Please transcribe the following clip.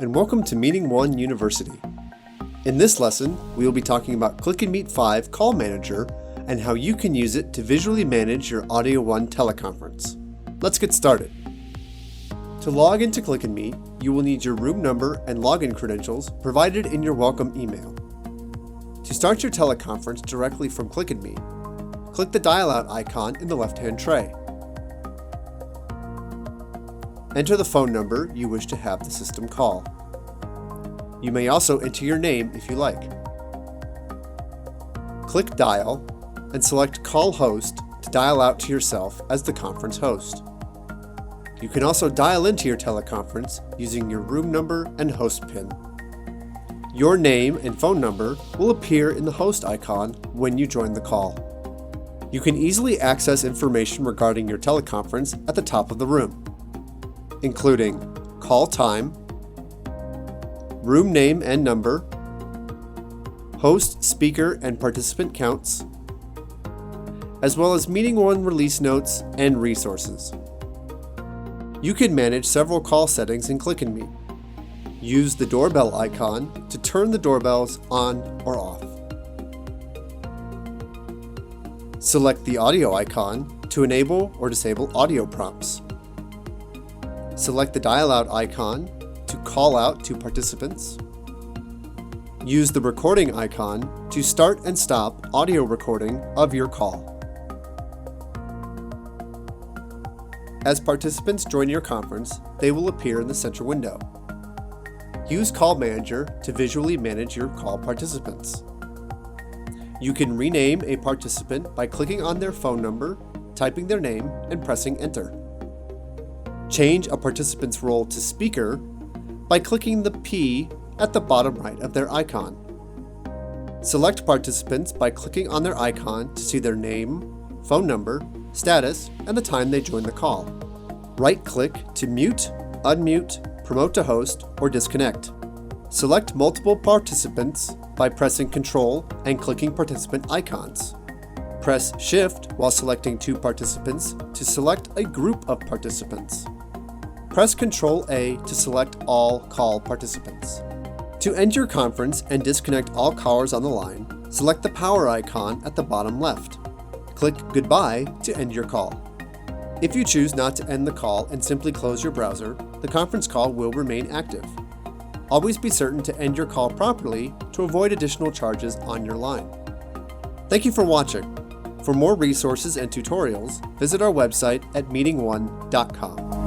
and welcome to MeetingOne University. In this lesson, we will be talking about Click&Meet 5 Call Manager and how you can use it to visually manage your AudioOne teleconference. Let's get started. To log into Click&Meet, you will need your room number and login credentials provided in your welcome email. To start your teleconference directly from Click&Meet, click the dial-out icon in the left-hand tray. Enter the phone number you wish to have the system call. You may also enter your name if you like. Click Dial and select Call Host to dial out to yourself as the conference host. You can also dial into your teleconference using your room number and host PIN. Your name and phone number will appear in the host icon when you join the call. You can easily access information regarding your teleconference at the top of the room, including call time, room name and number, host, speaker, and participant counts, as well as MeetingOne release notes and resources. You can manage several call settings in Click&Meet. Use the doorbell icon to turn the doorbells on or off. Select the audio icon to enable or disable audio prompts. Select the dial-out icon to call out to participants. Use the recording icon to start and stop audio recording of your call. As participants join your conference, they will appear in the center window. Use Call Manager to visually manage your call participants. You can rename a participant by clicking on their phone number, typing their name, and pressing Enter. Change a participant's role to speaker by clicking the P at the bottom right of their icon. Select participants by clicking on their icon to see their name, phone number, status, and the time they joined the call. Right-click to mute, unmute, promote to host, or disconnect. Select multiple participants by pressing Ctrl and clicking participant icons. Press Shift while selecting two participants to select a group of participants. Press Ctrl-A to select all call participants. To end your conference and disconnect all callers on the line, select the power icon at the bottom left. Click Goodbye to end your call. If you choose not to end the call and simply close your browser, the conference call will remain active. Always be certain to end your call properly to avoid additional charges on your line. Thank you for watching. For more resources and tutorials, visit our website at meetingone.com.